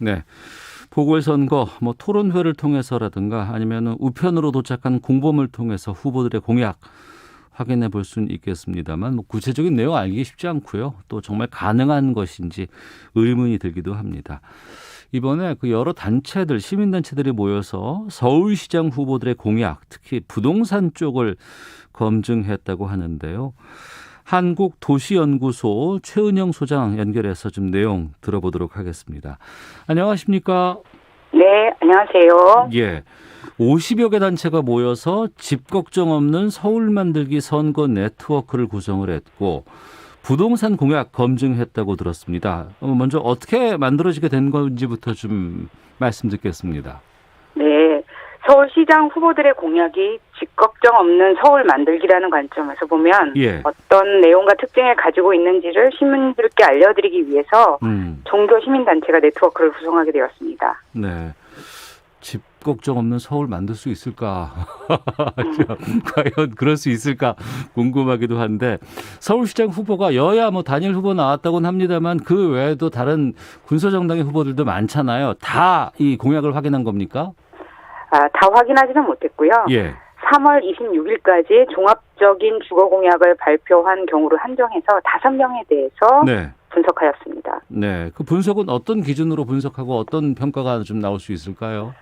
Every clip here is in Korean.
네. 보궐선거 토론회를 통해서라든가 아니면 우편으로 도착한 공범을 통해서 후보들의 공약 확인해 볼 수는 있겠습니다만 구체적인 내용 알기 쉽지 않고요. 또 정말 가능한 것인지 의문이 들기도 합니다. 이번에 여러 단체들, 시민단체들이 모여서 서울시장 후보들의 공약, 특히 부동산 쪽을 검증했다고 하는데요. 한국도시연구소 최은영 소장 연결해서 좀 내용 들어보도록 하겠습니다. 안녕하십니까? 네, 안녕하세요. 예. 50여 개 단체가 모여서 집 걱정 없는 서울 만들기 선거 네트워크를 구성을 했고 부동산 공약 검증했다고 들었습니다. 먼저 어떻게 만들어지게 된 건지부터 좀 말씀 듣겠습니다. 네, 서울시장 후보들의 공약이 집 걱정 없는 서울 만들기라는 관점에서 보면 어떤 내용과 특징을 가지고 있는지를 시민들께 알려드리기 위해서 종교 시민단체가 네트워크를 구성하게 되었습니다. 네. 집 걱정 없는 서울 만들 수 있을까? 과연 그럴 수 있을까 궁금하기도 한데 서울시장 후보가 여야 단일 후보 나왔다고는 합니다만 그 외에도 다른 군소정당의 후보들도 많잖아요. 다 이 공약을 확인한 겁니까? 다 확인하지는 못했고요. 예. 3월 26일까지 종합적인 주거 공약을 발표한 경우를 한정해서 5명에 대해서 분석하였습니다. 네, 그 분석은 어떤 기준으로 분석하고 어떤 평가가 좀 나올 수 있을까요?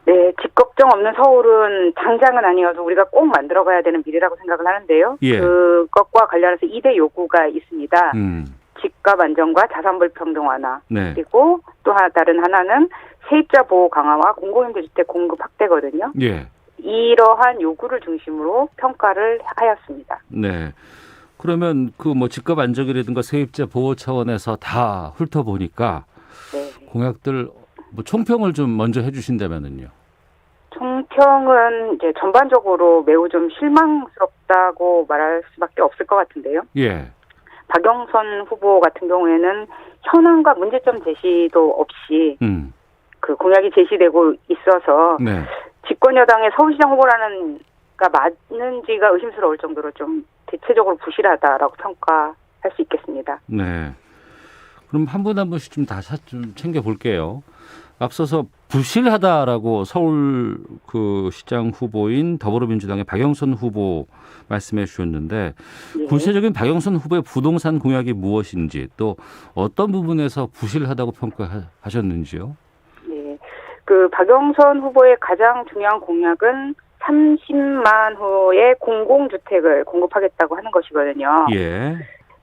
네, 집 걱정 없는 서울은 당장은 아니어도 우리가 꼭 만들어가야 되는 미래라고 생각을 하는데요. 그것과 관련해서 2대 요구가 있습니다. 집값 안정과 자산 불평등 완화. 그리고 또 다른 하나는 세입자 보호 강화와 공공임대주택 공급 확대거든요. 이러한 요구를 중심으로 평가를 하였습니다. 네. 그러면 집값 안정이라든가 세입자 보호 차원에서 다 훑어보니까 공약들 총평을 좀 먼저 해주신다면은요. 총평은 이제 전반적으로 매우 좀 실망스럽다고 말할 수밖에 없을 것 같은데요. 예. 박영선 후보 같은 경우에는 현황과 문제점 제시도 없이 그 공약이 제시되고 있어서 집권 여당의 서울시장 후보라는 가 맞는지가 의심스러울 정도로 좀 대체적으로 부실하다라고 평가할 수 있겠습니다. 네. 그럼 한 분 한 분씩 좀 다시 좀 챙겨볼게요. 앞서서 부실하다라고 서울 시장 후보인 더불어민주당의 박영선 후보 말씀해 주셨는데 구체적인 박영선 후보의 부동산 공약이 무엇인지 또 어떤 부분에서 부실하다고 평가하셨는지요? 네. 그 박영선 후보의 가장 중요한 공약은 30만 호의 공공주택을 공급하겠다고 하는 것이거든요. 예.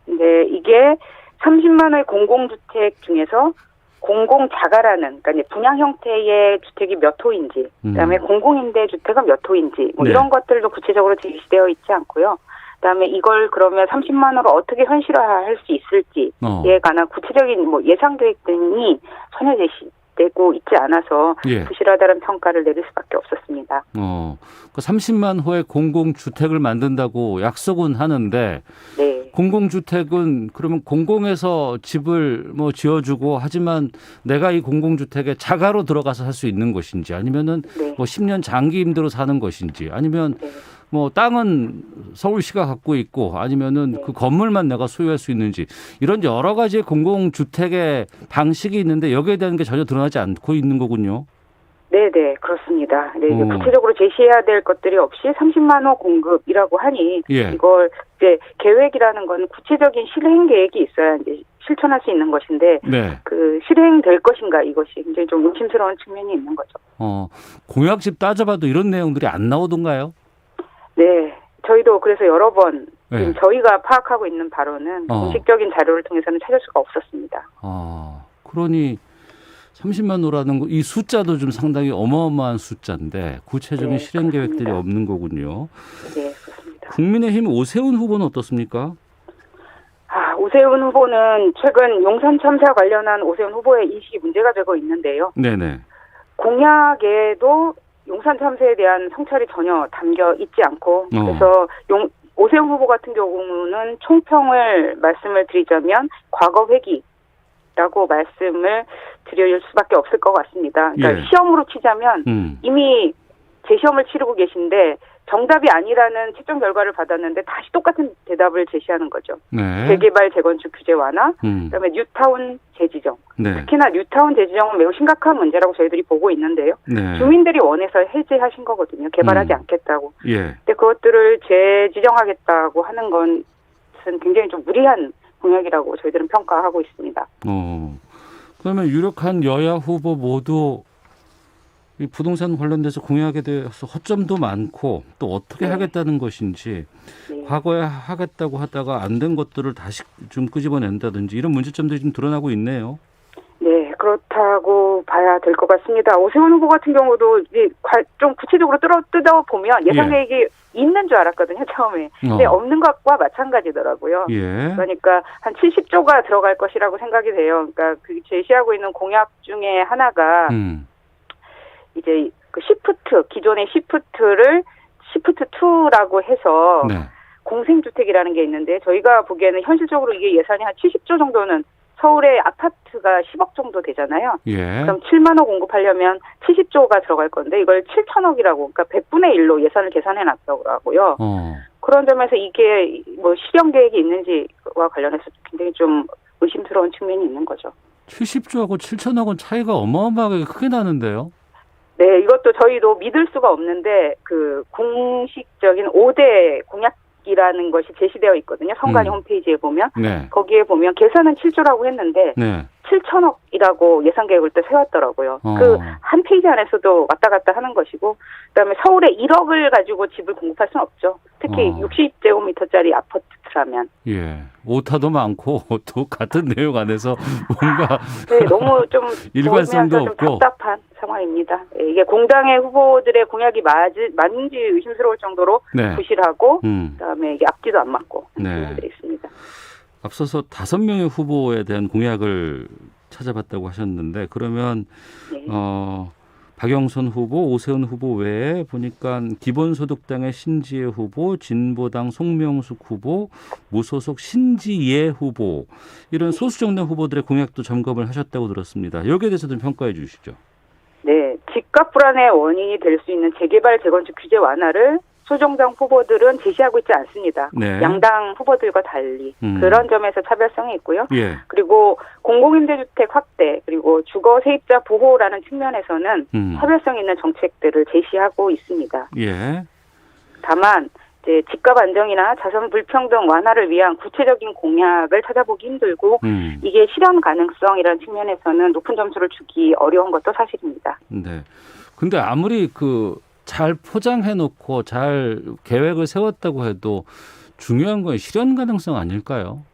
근데 이게 30만 호의 공공주택 중에서 공공자가라는, 그러니까 분양 형태의 주택이 몇 호인지, 그다음에 공공임대주택은 몇 호인지, 이런 것들도 구체적으로 제시되어 있지 않고요. 그다음에 이걸 그러면 30만 호로 어떻게 현실화할 수 있을지에 관한 구체적인 예상 계획 등이 전혀 제시되고 있지 않아서 부실하다는 평가를 내릴 수밖에 없었습니다. 그 30만 호의 공공주택을 만든다고 약속은 하는데 공공주택은 그러면 공공에서 집을 지어주고 하지만 내가 이 공공주택에 자가로 들어가서 살 수 있는 것인지 아니면은 10년 장기 임대로 사는 것인지 아니면 땅은 서울시가 갖고 있고 아니면은 그 건물만 내가 소유할 수 있는지 이런 여러 가지의 공공주택의 방식이 있는데 여기에 대한 게 전혀 드러나지 않고 있는 거군요. 네네, 그렇습니다. 네, 구체적으로 제시해야 될 것들이 없이 30만 호 공급이라고 하니 이걸 이제 계획이라는 건 구체적인 실행 계획이 있어야 이제 실천할 수 있는 것인데 그 실행될 것인가 이것이 굉장히 좀 의심스러운 측면이 있는 거죠. 공약집 따져봐도 이런 내용들이 안 나오던가요? 네, 저희도 그래서 여러 번 저희가 파악하고 있는 바로는 공식적인 자료를 통해서는 찾을 수가 없었습니다. 그러니 30만 호라는 이 숫자도 좀 상당히 어마어마한 숫자인데 구체적인 실행 계획들이 없는 거군요. 네, 그렇습니다. 국민의힘 오세훈 후보는 어떻습니까? 오세훈 후보는 최근 용산 참사 관련한 오세훈 후보의 인식이 문제가 되고 있는데요. 네네. 공약에도 용산 참사에 대한 성찰이 전혀 담겨 있지 않고 그래서 오세훈 후보 같은 경우는 총평을 말씀을 드리자면 과거 회기라고 말씀을 드릴 수밖에 없을 것 같습니다. 그러니까 시험으로 치자면 이미 재시험을 치르고 계신데 정답이 아니라는 채점 결과를 받았는데 다시 똑같은 대답을 제시하는 거죠. 네. 재개발 재건축 규제 완화, 그다음에 뉴타운 재지정. 네. 특히나 뉴타운 재지정은 매우 심각한 문제라고 저희들이 보고 있는데요. 네. 주민들이 원해서 해제하신 거거든요. 개발하지 않겠다고. 예. 근데 그것들을 재지정하겠다고 하는 것은 굉장히 좀 무리한 공약이라고 저희들은 평가하고 있습니다. 그러면 유력한 여야 후보 모두 이 부동산 관련돼서 공약에 대해서 허점도 많고 또 어떻게 네. 하겠다는 것인지 네. 과거에 하겠다고 하다가 안 된 것들을 다시 좀 끄집어낸다든지 이런 문제점들이 좀 드러나고 있네요. 네, 그렇다고 봐야 될 것 같습니다. 오세훈 후보 같은 경우도 이제 좀 구체적으로 뜯어보면 예상 계획이 있는 줄 알았거든요, 처음에. 근데 없는 것과 마찬가지더라고요. 예. 그러니까 한 70조가 들어갈 것이라고 생각이 돼요. 그러니까 그 제시하고 있는 공약 중에 하나가 이제 그 시프트, 기존의 시프트를 시프트2라고 해서 네. 공생주택이라는 게 있는데 저희가 보기에는 현실적으로 이게 예산이 한 70조 정도는 서울의 아파트가 10억 정도 되잖아요. 예. 그럼 7만 호 공급하려면 70조가 들어갈 건데 이걸 7천억이라고 그러니까 100분의 1로 예산을 계산해 놨더라고요. 그런 점에서 이게 뭐 실현 계획이 있는지와 관련해서 굉장히 좀 의심스러운 측면이 있는 거죠. 70조하고 7천억은 차이가 어마어마하게 크게 나는데요. 네, 이것도 저희도 믿을 수가 없는데 그 공식적인 5대 공약이라는 것이 제시되어 있거든요. 선관위 홈페이지에 보면. 네. 거기에 보면 계산은 7조라고 했는데 네. 7천억이라고 예산 계획을 또 세웠더라고요. 그 한 페이지 안에서도 왔다 갔다 하는 것이고 그다음에 서울에 1억을 가지고 집을 공급할 수는 없죠. 특히 60제곱미터짜리 아파트라면. 예. 오타도 많고 또 같은 내용 안에서 뭔가 네, 너무 좀 일관성도 좀 없고 답답한 상황입니다. 네, 이게 공당의 후보들의 공약이 맞는지 의심스러울 정도로 네. 부실하고 그다음에 이게 앞뒤도 안 맞고 네. 문제들이 있습니다. 앞서서 5명의 후보에 대한 공약을 찾아봤다고 하셨는데 그러면 네. 박영선 후보, 오세훈 후보 외에 보니까 기본소득당의 신지혜 후보, 진보당 송명숙 후보, 무소속 신지예 후보 이런 소수정당 후보들의 공약도 점검을 하셨다고 들었습니다. 여기에 대해서 좀 평가해 주시죠. 네, 집값 불안의 원인이 될 수 있는 재개발 재건축 규제 완화를 소정당 후보들은 제시하고 있지 않습니다. 네. 양당 후보들과 달리 그런 점에서 차별성이 있고요. 예. 그리고 공공임대주택 확대 그리고 주거 세입자 보호라는 측면에서는 차별성 있는 정책들을 제시하고 있습니다. 예. 다만 이제 집값 안정이나 자선 불평등 완화를 위한 구체적인 공약을 찾아보기 힘들고 이게 실현 가능성이라는 측면에서는 높은 점수를 주기 어려운 것도 사실입니다. 네. 근데 아무리 잘 포장해놓고 잘 계획을 세웠다고 해도 중요한 건 실현 가능성 아닐까요?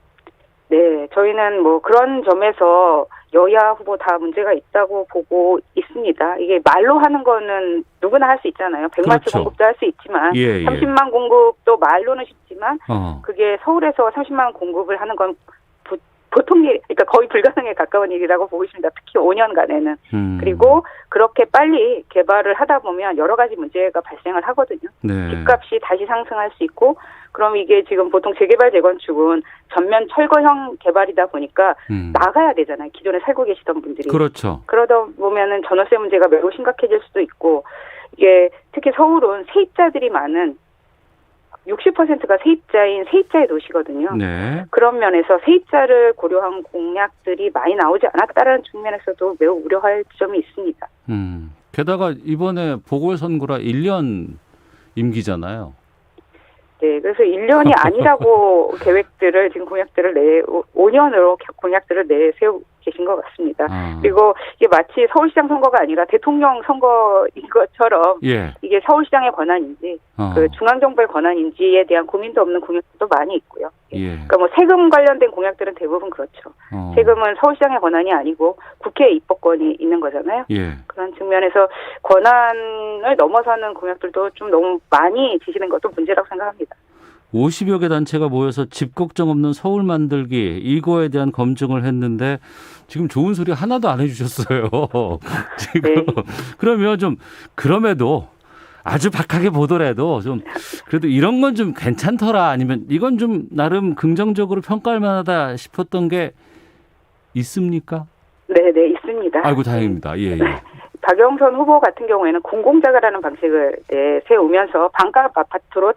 네, 저희는 뭐 그런 점에서 여야 후보 다 문제가 있다고 보고 있습니다. 이게 말로 하는 거는 누구나 할 수 있잖아요. 100만 채 그렇죠. 공급도 할 수 있지만 30만 공급도 말로는 쉽지만 그게 서울에서 30만 공급을 하는 건 보통 일, 그러니까 거의 불가능에 가까운 일이라고 보고 있습니다. 특히 5년간에는. 그리고 그렇게 빨리 개발을 하다 보면 여러 가지 문제가 발생을 하거든요. 네. 집값이 다시 상승할 수 있고 그럼 이게 지금 보통 재개발 재건축은 전면 철거형 개발이다 보니까 나가야 되잖아요. 기존에 살고 계시던 분들이. 그렇죠. 그러다 보면은 전월세 문제가 매우 심각해질 수도 있고 이게 특히 서울은 세입자들이 많은 60%가 세입자의 도시거든요. 네. 그런 면에서 세입자를 고려한 공약들이 많이 나오지 않았다는 측면에서도 매우 우려할 점이 있습니다. 게다가 이번에 보궐선거라 1년 임기잖아요. 네, 그래서 1년이 아니라고 계획들을 지금 공약들을 5년으로 공약들을 내세우고 계신 것 같습니다. 그리고 이게 마치 서울시장 선거가 아니라 대통령 선거인 것처럼 이게 서울시장의 권한인지 그 중앙정부의 권한인지에 대한 고민도 없는 공약들도 많이 있고요. 그러니까 뭐 세금 관련된 공약들은 대부분 그렇죠. 세금은 서울시장의 권한이 아니고 국회 입법권이 있는 거잖아요. 그런 측면에서 권한을 넘어서는 공약들도 좀 너무 많이 지시는 것도 문제라고 생각합니다. 50여 개 단체가 모여서 집 걱정 없는 서울 만들기 이거에 대한 검증을 했는데 지금 좋은 소리 하나도 안 해주셨어요. 지금 네. 그러면 좀 그럼에도 아주 박하게 보더라도 좀 그래도 이런 건 좀 괜찮더라 아니면 이건 좀 나름 긍정적으로 평가할 만하다 싶었던 게 있습니까? 네, 있습니다. 아이고 다행입니다. 예. 박영선 후보 같은 경우에는 공공자가라는 방식을 세우면서 반값 아파트로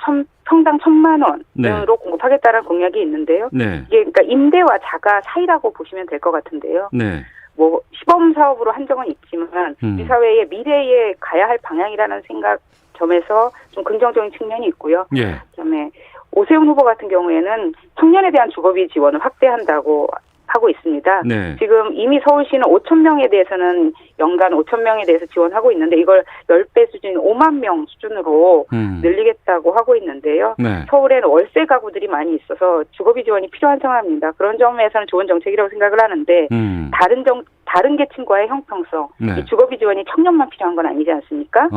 평당 1,000만 원으로 네. 공급하겠다는 공약이 있는데요. 네. 이게 그러니까 임대와 자가 사이라고 보시면 될 것 같은데요. 네. 뭐 시범 사업으로 한정은 있지만 우리 사회의 미래에 가야 할 방향이라는 생각 점에서 좀 긍정적인 측면이 있고요. 예. 그다음에 오세훈 후보 같은 경우에는 청년에 대한 주거비 지원을 확대한다고 하고 있습니다. 네. 지금 이미 서울시는 5,000명에 대해서는 연간 5,000명에 대해서 지원하고 있는데 이걸 10배 수준 5만 명 수준으로 늘리겠다고 하고 있는데요. 네. 서울에는 월세 가구들이 많이 있어서 주거비 지원이 필요한 상황입니다. 그런 점에서는 좋은 정책이라고 생각을 하는데 다른 계층과의 형평성, 네. 이 주거비 지원이 청년만 필요한 건 아니지 않습니까?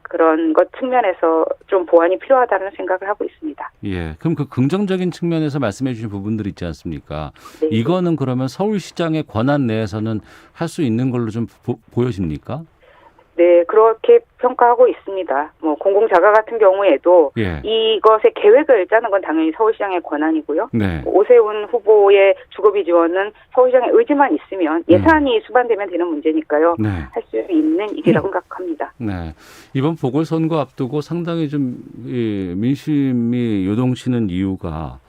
그런 것 측면에서 좀 보완이 필요하다는 생각을 하고 있습니다. 예. 그럼 그 긍정적인 측면에서 말씀해 주신 부분들 있지 않습니까? 네. 이거는 그러면 서울시장의 권한 내에서는 할 수 있는 걸로 좀 보여집니까? 네, 그렇게 평가하고 있습니다. 뭐 공공자가 같은 경우에도 예. 이것의 계획을 짜는 건 당연히 서울시장의 권한이고요. 네. 오세훈 후보의 주거비 지원은 서울시장의 의지만 있으면 예산이 수반되면 되는 문제니까요. 네. 할 수 있는 일이라고 생각합니다. 네. 이번 보궐선거 앞두고 상당히 좀 민심이 요동치는 이유가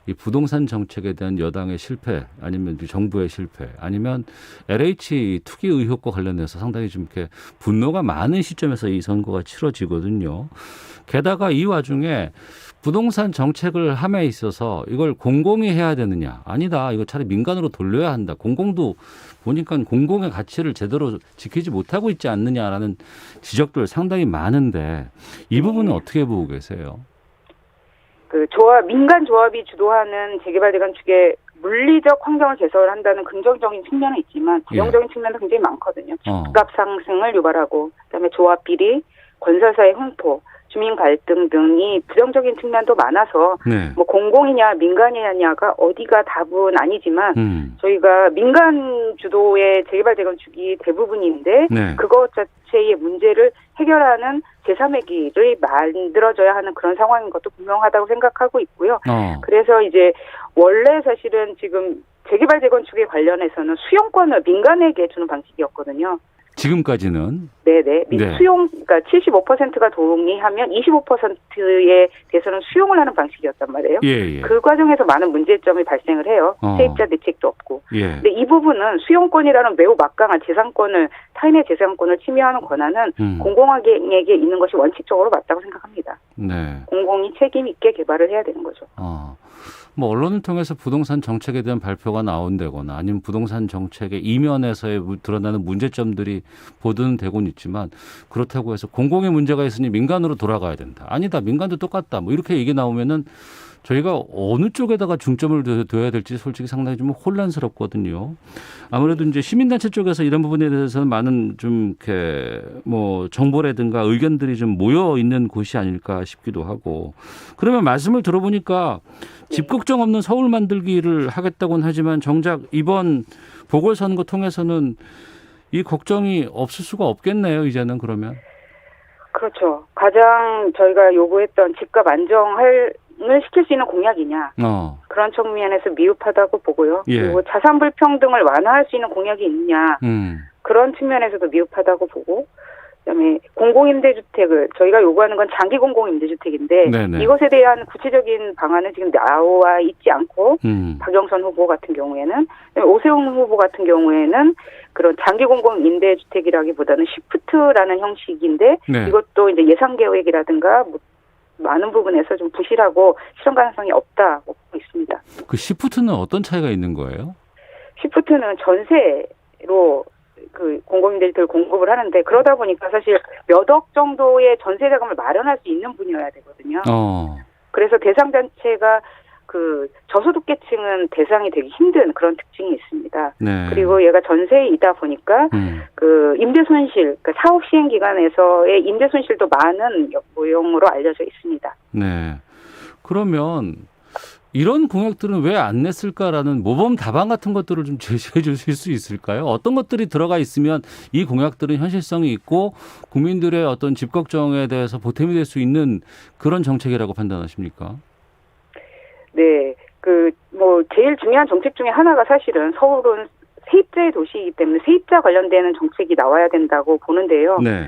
이 부동산 정책에 대한 여당의 실패 아니면 정부의 실패 아니면 LH 투기 의혹과 관련해서 상당히 좀 이렇게 분노가 많은 시점에서 이 선거가 치러지거든요. 게다가 이 와중에 부동산 정책을 함에 있어서 이걸 공공이 해야 되느냐. 아니다. 이거 차라리 민간으로 돌려야 한다. 공공도 보니까 공공의 가치를 제대로 지키지 못하고 있지 않느냐라는 지적들 상당히 많은데 이 부분은 어떻게 보고 계세요? 민간 조합이 주도하는 재개발 재건축의 물리적 환경을 개선한다는 긍정적인 측면은 있지만 부정적인 측면도 굉장히 많거든요. 집값 상승을 유발하고 그다음에 조합 비리, 건설사의 횡포, 주민 갈등 등이 부정적인 측면도 많아서 네. 뭐 공공이냐 민간이냐가 어디가 답은 아니지만 저희가 민간 주도의 재개발 재건축이 대부분인데 네. 그것 자체의 문제를 해결하는 제3의 길을 만들어져야 하는 그런 상황인 것도 분명하다고 생각하고 있고요. 그래서 이제 원래 사실은 지금 재개발 재건축에 관련해서는 수용권을 민간에게 주는 방식이었거든요. 지금까지는? 네네. 수용, 그러니까 75%가 동의하면 25%에 대해서는 수용을 하는 방식이었단 말이에요. 예. 그 과정에서 많은 문제점이 발생을 해요. 세입자 대책도 없고. 예. 근데 이 부분은 수용권이라는 매우 막강한 재산권을, 타인의 재산권을 침해하는 권한은 공공에게 있는 것이 원칙적으로 맞다고 생각합니다. 네. 공공이 책임 있게 개발을 해야 되는 거죠. 뭐 언론을 통해서 부동산 정책에 대한 발표가 나온다거나 아니면 부동산 정책의 이면에서의 드러나는 문제점들이 보도는 되고는 있지만 그렇다고 해서 공공의 문제가 있으니 민간으로 돌아가야 된다. 아니다. 민간도 똑같다. 뭐 이렇게 얘기 나오면은 저희가 어느 쪽에다가 중점을 둬야 될지 솔직히 상당히 좀 혼란스럽거든요. 아무래도 이제 시민단체 쪽에서 이런 부분에 대해서는 많은 좀 이렇게 뭐 정보라든가 의견들이 좀 모여 있는 곳이 아닐까 싶기도 하고. 그러면 말씀을 들어보니까 집 걱정 없는 서울 만들기를 하겠다고는 하지만 정작 이번 보궐선거 통해서는 이 걱정이 없을 수가 없겠네요. 이제는 그러면. 그렇죠. 가장 저희가 요구했던 집값 안정을 시킬 수 있는 공약이냐. 그런 측면에서 미흡하다고 보고요. 예. 그리고 자산 불평등을 완화할 수 있는 공약이 있느냐. 그런 측면에서도 미흡하다고 보고 그다음에 공공임대주택을 저희가 요구하는 건 장기 공공임대주택인데 네네. 이것에 대한 구체적인 방안은 지금 나와 있지 않고 박영선 후보 같은 경우에는 오세훈 후보 같은 경우에는 그런 장기 공공임대주택이라기보다는 시프트라는 형식인데 네. 이것도 이제 예산 계획이라든가 뭐 많은 부분에서 좀 부실하고 실현 가능성이 없다고 보고 있습니다. 그 시프트는 어떤 차이가 있는 거예요? 시프트는 전세로 그 공공임대주택을 공급을 하는데 그러다 보니까 사실 몇 억 정도의 전세 자금을 마련할 수 있는 분이어야 되거든요. 그래서 대상 단체가 그 저소득계층은 대상이 되기 힘든 그런 특징이 있습니다. 네. 그리고 얘가 전세이다 보니까 그 임대 손실, 그러니까 사업 시행 기간에서의 임대 손실도 많은 모형으로 알려져 있습니다. 네. 그러면 이런 공약들은 왜 안 냈을까라는 모범 답안 같은 것들을 좀 제시해 주실 수 있을까요? 어떤 것들이 들어가 있으면 이 공약들은 현실성이 있고 국민들의 어떤 집 걱정에 대해서 보탬이 될 수 있는 그런 정책이라고 판단하십니까? 네. 제일 중요한 정책 중에 하나가 사실은 서울은 세입자의 도시이기 때문에 세입자 관련되는 정책이 나와야 된다고 보는데요. 네.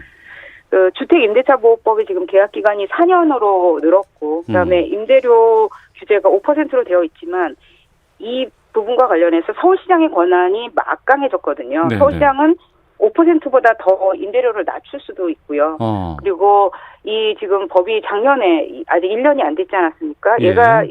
그 주택임대차보호법이 지금 계약기간이 4년으로 늘었고 그다음에 임대료 규제가 5%로 되어 있지만 이 부분과 관련해서 서울시장의 권한이 막강해졌거든요. 네, 서울시장은 5%보다 더 임대료를 낮출 수도 있고요. 그리고 이 지금 법이 작년에 아직 1년이 안 됐지 않았습니까? 예. 얘가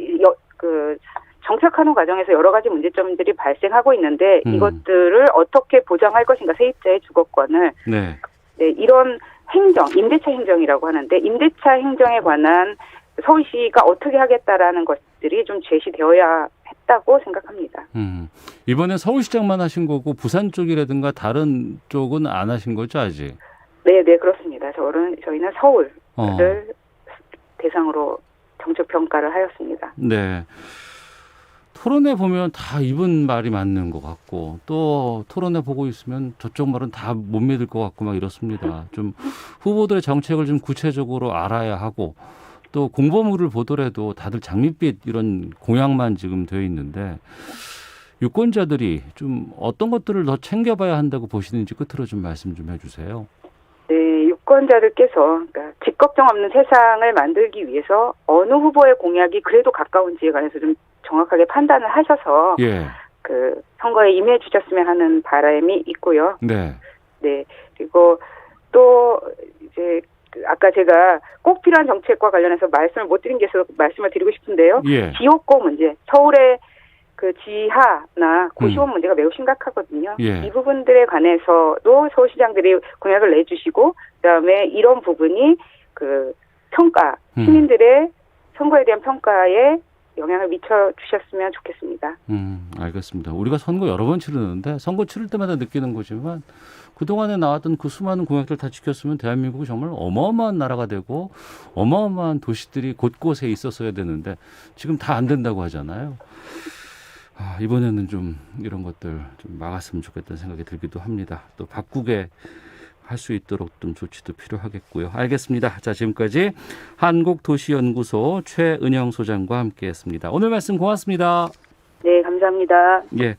정착하는 과정에서 여러 가지 문제점들이 발생하고 있는데 이것들을 어떻게 보장할 것인가 세입자의 주거권을 네. 네, 이런 행정, 임대차 행정이라고 하는데 임대차 행정에 관한 서울시가 어떻게 하겠다라는 것들이 좀 제시되어야 했다고 생각합니다. 이번에 서울시장만 하신 거고 부산 쪽이라든가 다른 쪽은 안 하신 거죠 아직? 네, 그렇습니다. 저희는 서울을 대상으로 정책 평가를 하였습니다. 네. 토론회 보면 다 이분 말이 맞는 것 같고 또 토론회 보고 있으면 저쪽 말은 다 못 믿을 것 같고 막 이렇습니다. 좀 후보들의 정책을 좀 구체적으로 알아야 하고 또 공보물을 보더라도 다들 장밋빛 이런 공약만 지금 되어 있는데 유권자들이 좀 어떤 것들을 더 챙겨봐야 한다고 보시는지 끝으로 좀 말씀 좀 해주세요. 네, 유권자들께서 그러니까 집 걱정 없는 세상을 만들기 위해서 어느 후보의 공약이 그래도 가까운지에 관해서 좀 정확하게 판단을 하셔서 예. 그 선거에 임해 주셨으면 하는 바람이 있고요. 네. 네. 그리고 또 이제 아까 제가 꼭 필요한 정책과 관련해서 말씀을 못 드린 게 있어서 말씀을 드리고 싶은데요. 예. 지옥고 문제, 서울의 그 지하나 고시원 문제가 매우 심각하거든요. 예. 이 부분들에 관해서도 서울시장들이 공약을 내주시고 그다음에 이런 부분이 그 평가, 시민들의 선거에 대한 평가에 영향을 미쳐 주셨으면 좋겠습니다. 알겠습니다. 우리가 선거 여러 번 치르는데 선거 치를 때마다 느끼는 거지만 그동안에 나왔던 그 수많은 공약들 다 지켰으면 대한민국이 정말 어마어마한 나라가 되고 어마어마한 도시들이 곳곳에 있었어야 되는데 지금 다 안 된다고 하잖아요. 이번에는 좀 이런 것들 좀 막았으면 좋겠다는 생각이 들기도 합니다. 또 바꾸게 할 수 있도록 좀 조치도 필요하겠고요. 알겠습니다. 자, 지금까지 한국도시연구소 최은영 소장과 함께했습니다. 오늘 말씀 고맙습니다. 네, 감사합니다. 예.